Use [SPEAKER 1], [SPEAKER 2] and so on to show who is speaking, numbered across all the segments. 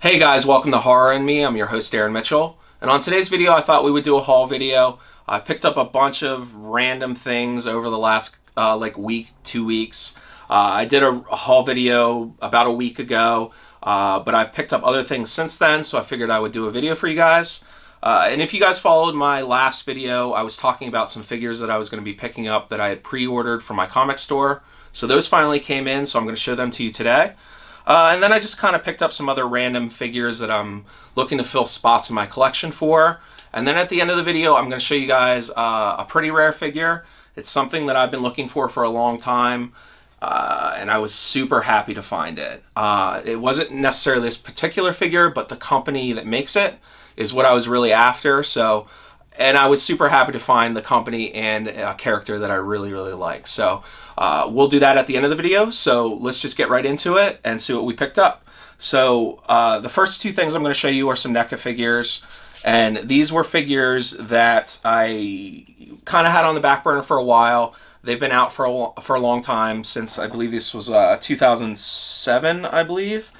[SPEAKER 1] Hey guys, welcome to Horror and Me. I'm your host Aaron Mitchell, and on today's video I thought we would do a haul video. I've picked up a bunch of random things over the last week, 2 weeks. I did a haul video about a week ago, but I've picked up other things since then, so I figured I would do a video for you guys. And if you guys followed my last video, I was talking about some figures that I was going to be picking up that I had pre-ordered from my comic store. So those finally came in, so I'm going to show them to you today. And then I just kind of picked up some other random figures that I'm looking to fill spots in my collection for. And then at the end of the video, I'm going to show you guys a pretty rare figure. It's something that I've been looking for a long time, and I was super happy to find it. It wasn't necessarily this particular figure, but the company that makes it is what I was really after. And I was super happy to find the company and a character that I really like. So we'll do that at the end of the video. So let's just get right into it and see what we picked up. So the first two things I'm going to show you are some NECA figures. And these were figures that I kind of had on the back burner for a while. They've been out for a long time, since I believe this was 2007, I believe.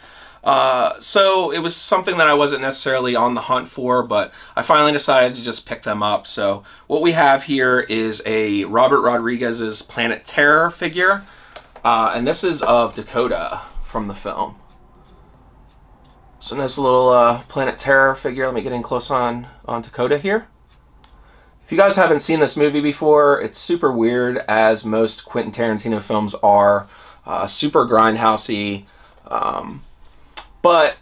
[SPEAKER 1] So it was something that I wasn't necessarily on the hunt for, but I finally decided to just pick them up. So what we have here is a Robert Rodriguez's Planet Terror figure, and this is of Dakota from the film. So nice little Planet Terror figure. Let me get in close on Dakota here. If you guys haven't seen this movie before, it's super weird, as most Quentin Tarantino films are. Super grindhousey. But,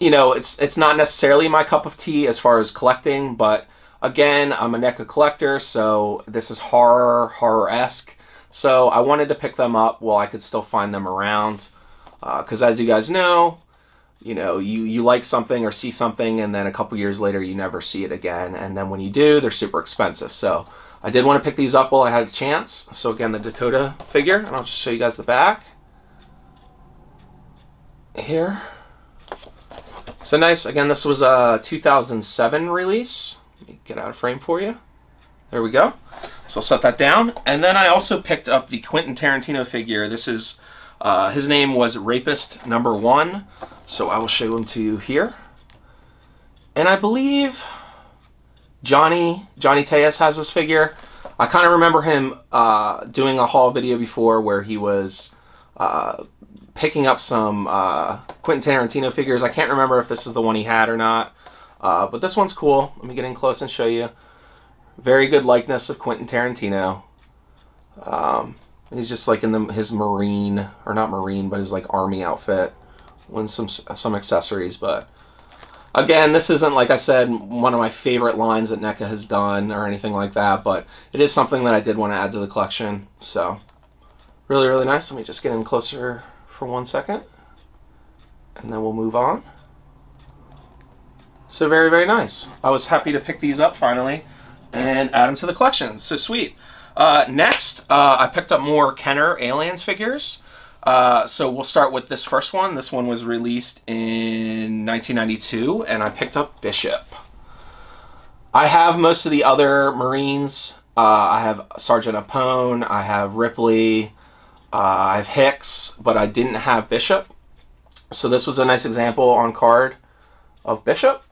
[SPEAKER 1] you know, it's not necessarily my cup of tea as far as collecting, but again, I'm a NECA collector, so this is horror-esque. So I wanted to pick them up while I could still find them around. Because as you guys know, you like something or see something, and then a couple years later you never see it again. And then when you do, they're super expensive. So I did want to pick these up while I had a chance. So again, the Dakota figure, and I'll just show you guys the back here. So nice. Again, this was a 2007 release. Let me get out of frame for you. There we go. So I'll set that down. And then I also picked up the Quentin Tarantino figure. This is, his name was Rapist #1. So I will show him to you here. And I believe Johnny Tejas has this figure. I kind of remember him doing a haul video before where he was picking up some Quentin Tarantino figures. I can't remember if this is the one he had or not, but this one's cool. Let me get in close and show you. Very good likeness of Quentin Tarantino. He's just like in his marine, or not marine, but his like army outfit, with some accessories. But again, this isn't, like I said, one of my favorite lines that NECA has done or anything like that, but it is something that I did want to add to the collection. So really nice. Let me just get in closer for 1 second, and then we'll move on. So very nice. I was happy to pick these up finally and add them to the collection. So sweet. Next, I picked up more Kenner Aliens figures. So we'll start with this first one. This one was released in 1992, and I picked up Bishop. I have most of the other Marines. I have Sergeant Apone, I have Ripley, I have Hicks, but I didn't have Bishop. So this was a nice example on card of Bishop.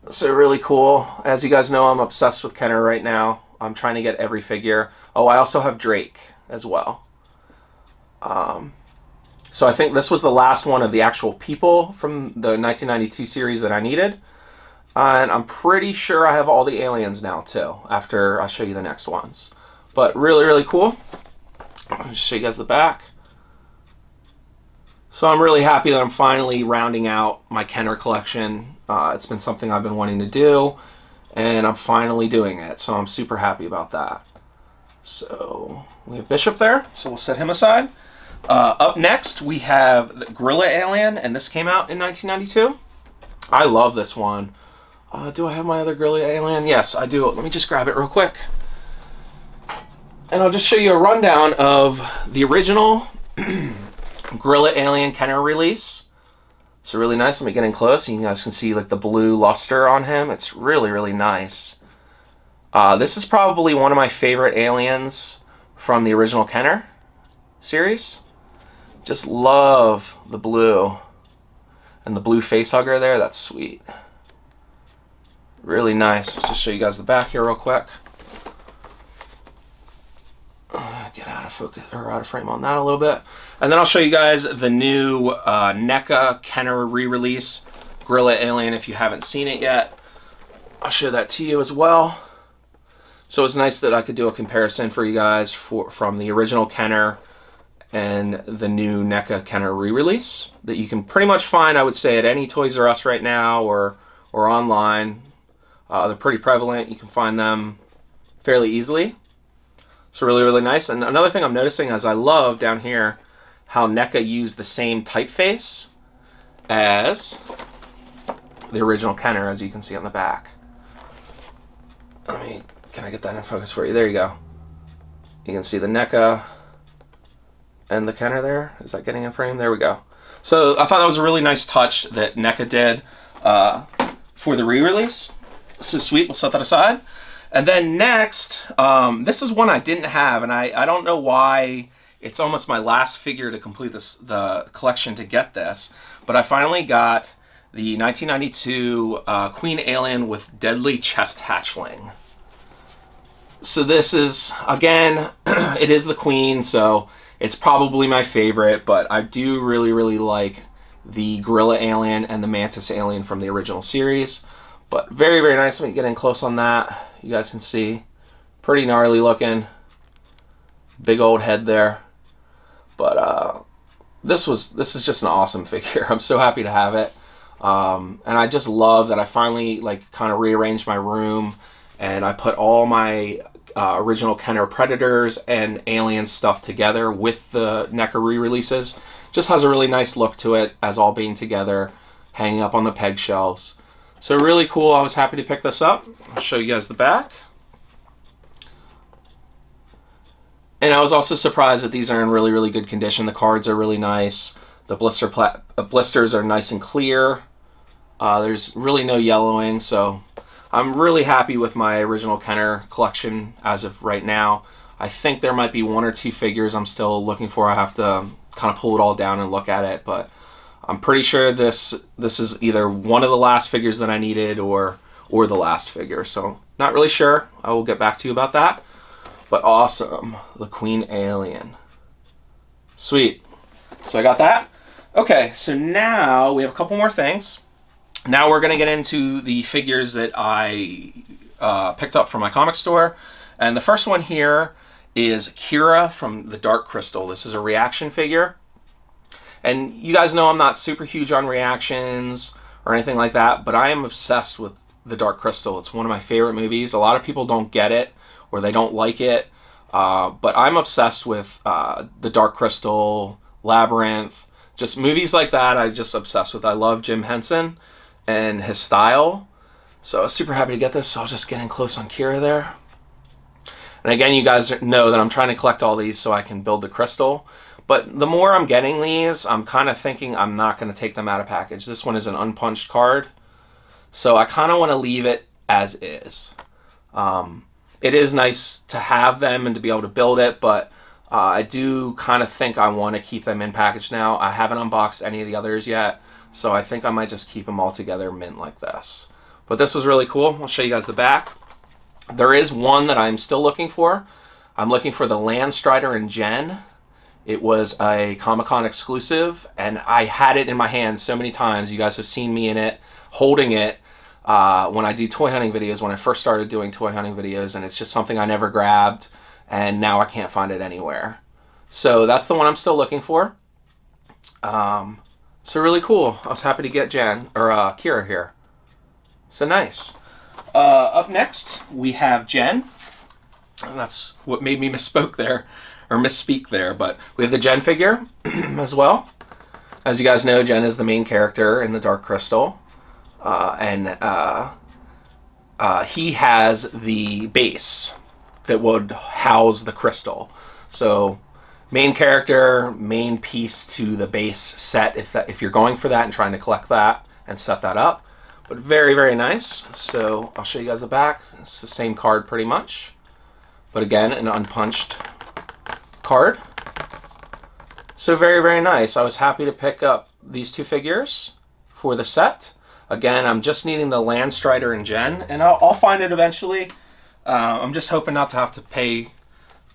[SPEAKER 1] So really cool. As you guys know, I'm obsessed with Kenner right now. I'm trying to get every figure. Oh, I also have Drake as well. So I think this was the last one of the actual people from the 1992 series that I needed. And I'm pretty sure I have all the aliens now too, after I show you the next ones. But really cool. I'll just show you guys the back. So I'm really happy that I'm finally rounding out my Kenner collection. It's been something I've been wanting to do, and I'm finally doing it. So I'm super happy about that. So we have Bishop there, so we'll set him aside. Up next, we have the Gorilla Alien, and this came out in 1992. I love this one. Do I have my other Gorilla Alien? Yes, I do. Let me just grab it real quick. And I'll just show you a rundown of the original Gorilla Alien Kenner release. So really nice. Let me get in close. You guys can see like the blue luster on him. It's really nice. This is probably one of my favorite aliens from the original Kenner series. Just love the blue. And the blue face hugger there, that's sweet. Really nice. Let's just show you guys the back here real quick. Get out of focus or out of frame on that a little bit. And then I'll show you guys the new NECA Kenner re-release, Gorilla Alien, if you haven't seen it yet. I'll show that to you as well. So it's nice that I could do a comparison for you guys from the original Kenner and the new NECA Kenner re-release that you can pretty much find, I would say, at any Toys R Us right now or online. They're pretty prevalent. You can find them fairly easily. So really, really nice. And another thing I'm noticing is I love down here how NECA used the same typeface as the original Kenner, as you can see on the back. Can I get that in focus for you? There you go. You can see the NECA and the Kenner there. Is that getting in frame? There we go. So I thought that was a really nice touch that NECA did for the re-release. So sweet, we'll set that aside. And then next, this is one I didn't have, and I don't know why. It's almost my last figure to complete the collection to get this, but I finally got the 1992 Queen Alien with Deadly Chest Hatchling. So this is, again, it is the Queen, so it's probably my favorite, but I do really, really like the Gorilla Alien and the Mantis Alien from the original series. But very, very nice. Let me get in close on that. You guys can see, pretty gnarly looking. Big old head there. But this is just an awesome figure. I'm so happy to have it. And I just love that I finally kind of rearranged my room and I put all my original Kenner Predators and Alien stuff together with the NECA re-releases. Just has a really nice look to it as all being together, hanging up on the peg shelves. So really cool. I was happy to pick this up. I'll show you guys the back. And I was also surprised that these are in really, really good condition. The cards are really nice. The blisters are nice and clear. There's really no yellowing, so I'm really happy with my original Kenner collection as of right now. I think there might be one or two figures I'm still looking for. I have to kind of pull it all down and look at it, but I'm pretty sure this is either one of the last figures that I needed or the last figure. So not really sure. I will get back to you about that. But awesome, the Queen Alien. Sweet. So I got that. Okay, so now we have a couple more things. Now we're gonna get into the figures that I picked up from my comic store. And the first one here is Kira from the Dark Crystal. This is a reaction figure. And you guys know I'm not super huge on reactions or anything like that, but I am obsessed with the Dark Crystal. It's one of my favorite movies. A lot of people don't get it or they don't like it, but I'm obsessed with the Dark Crystal, Labyrinth, just movies like that. I'm just obsessed with. I love Jim Henson and his style. So I was super happy to get this. So I'll just get in close on Kira there. And again, you guys know that I'm trying to collect all these so I can build the crystal. But the more I'm getting these, I'm kind of thinking I'm not going to take them out of package. This one is an unpunched card, so I kind of want to leave it as is. It is nice to have them and to be able to build it, but I do kind of think I want to keep them in package now. I haven't unboxed any of the others yet, so I think I might just keep them all together mint like this. But this was really cool. I'll show you guys the back. There is one that I'm still looking for. I'm looking for the Landstrider and Jen. It was a Comic-Con exclusive, and I had it in my hand so many times. You guys have seen me in it, holding it, when I do toy hunting videos, when I first started doing toy hunting videos, and it's just something I never grabbed, and now I can't find it anywhere. So that's the one I'm still looking for. So really cool. I was happy to get Jen, or Kira here. So nice. Up next, we have Jen. And that's what made me misspoke there. Or misspeak there, but we have the Jen figure as well. As you guys know, Jen is the main character in the Dark Crystal, and he has the base that would house the crystal. So main character, main piece to the base set if you're going for that and trying to collect that and set that up. But very, very nice. So I'll show you guys the back. It's the same card pretty much, but again, an unpunched card. So very, very nice. I was happy to pick up these two figures for the set. Again, I'm just needing the Landstrider and Jen, and I'll find it eventually. I'm just hoping not to have to pay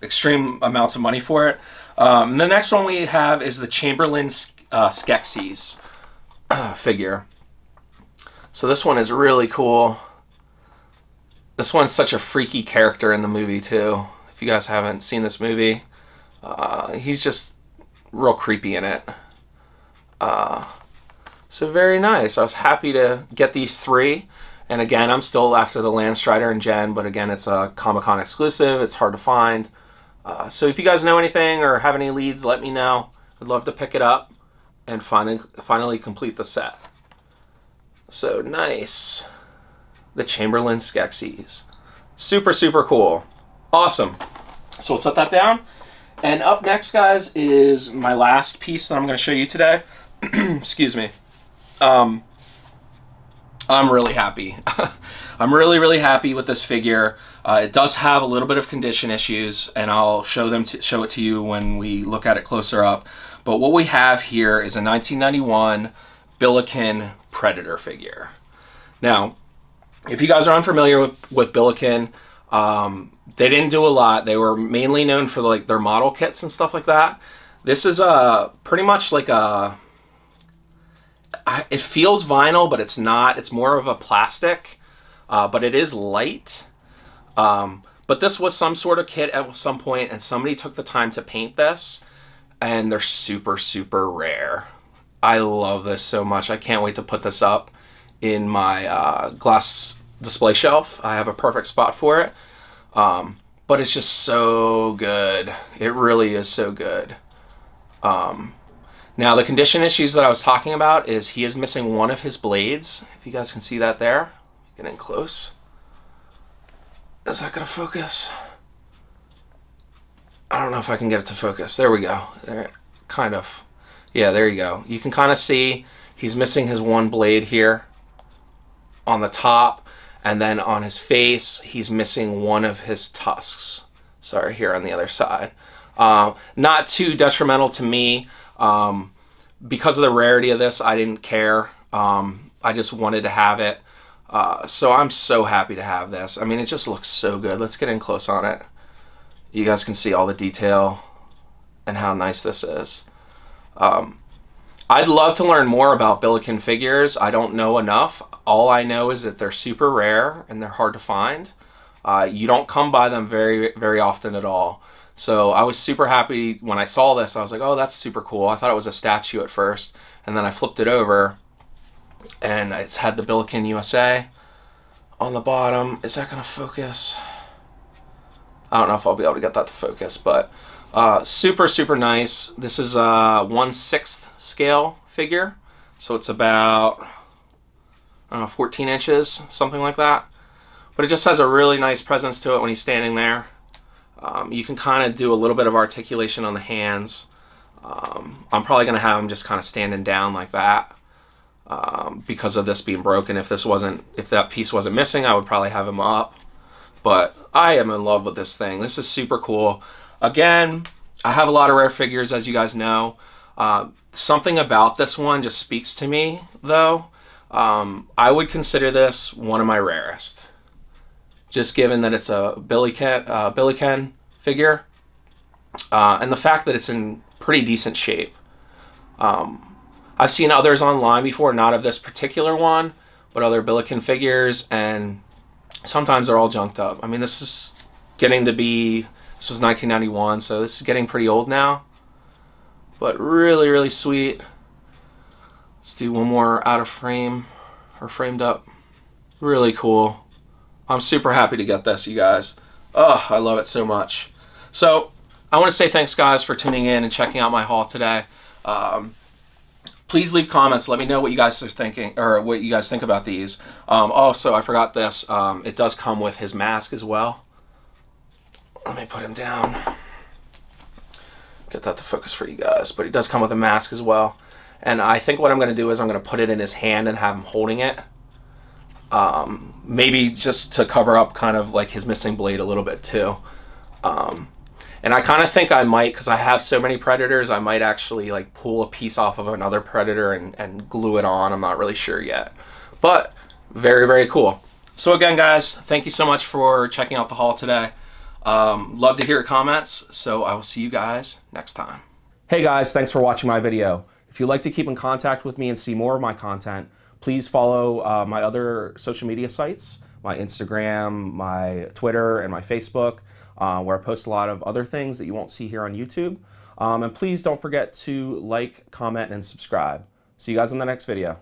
[SPEAKER 1] extreme amounts of money for it. The next one we have is the Chamberlain Skeksis figure. So this one is really cool. This one's such a freaky character in the movie too. If you guys haven't seen this movie, he's just real creepy in it. So very nice. I was happy to get these 3. And again, I'm still after the Landstrider and Jen, but again, it's a Comic-Con exclusive. It's hard to find. So if you guys know anything or have any leads, let me know. I'd love to pick it up and finally complete the set. So nice. The Chamberlain Skeksis. Super, super cool. Awesome. So we'll set that down. And up next, guys, is my last piece that I'm going to show you today. Excuse me. I'm really happy. I'm really, really happy with this figure. It does have a little bit of condition issues, and I'll show it to you when we look at it closer up. But what we have here is a 1991 Billiken Predator figure. Now, if you guys are unfamiliar with Billiken, they didn't do a lot. They were mainly known for like their model kits and stuff like that. This is pretty much like it feels vinyl, but it's not. It's more of a plastic, but it is light. But this was some sort of kit at some point, and somebody took the time to paint this, and they're super, super rare. I love this so much. I can't wait to put this up in my glass display shelf. I have a perfect spot for it. But it's just so good. It really is so good. Now the condition issues that I was talking about is he is missing one of his blades. If you guys can see that there. Get in close. Is that gonna focus? I don't know if I can get it to focus. There we go. There, kind of. Yeah, there you go. You can kind of see he's missing his one blade here on the top, and then on his face he's missing one of his tusks. Sorry, here on the other side. Not too detrimental to me. Because of the rarity of this, I didn't care. I just wanted to have it. So I'm so happy to have this. I mean, it just looks so good. Let's get in close on it. You guys can see all the detail and how nice this is. I'd love to learn more about Billiken figures. I don't know enough. All I know is that they're super rare and they're hard to find. You don't come by them very, very often at all. So I was super happy when I saw this. I was like, oh, that's super cool. I thought it was a statue at first, and then I flipped it over, and it's had the Billiken USA on the bottom. Is that gonna focus? I don't know if I'll be able to get that to focus, but super, super nice. This is a 1/6 scale figure, so it's about, I don't know, 14 inches, something like that. But it just has a really nice presence to it when he's standing there. You can kind of do a little bit of articulation on the hands. I'm probably going to have him just kind of standing down like that because of this being broken. If that piece wasn't missing, I would probably have him up. But I am in love with this thing. This is super cool. Again, I have a lot of rare figures, as you guys know. Something about this one just speaks to me, though. I would consider this one of my rarest. Just given that it's a Billiken figure, and the fact that it's in pretty decent shape. I've seen others online before, not of this particular one, but other Billiken figures, and sometimes they're all junked up. I mean, this is getting to be, this was 1991, so this is getting pretty old now, but really, really sweet. Let's do one more out of frame, or framed up. Really cool. I'm super happy to get this, you guys. Oh, I love it so much. So I want to say thanks, guys, for tuning in and checking out my haul today. Please leave comments. Let me know what you guys are thinking, or what you guys think about these. Also, I forgot this. It does come with his mask as well. Let me put him down. Get that to focus for you guys. But he does come with a mask as well. And I think what I'm going to do is I'm going to put it in his hand and have him holding it. Maybe just to cover up kind of like his missing blade a little bit too. And I kind of think I might, because I have so many Predators, I might actually like pull a piece off of another Predator and glue it on. I'm not really sure yet. But very, very cool. So again, guys, thank you so much for checking out the haul today. Love to hear your comments, so I will see you guys next time. Hey guys, thanks for watching my video. If you'd like to keep in contact with me and see more of my content, please follow my other social media sites, my Instagram, my Twitter, and my Facebook, where I post a lot of other things that you won't see here on YouTube. And please don't forget to like, comment, and subscribe. See you guys in the next video.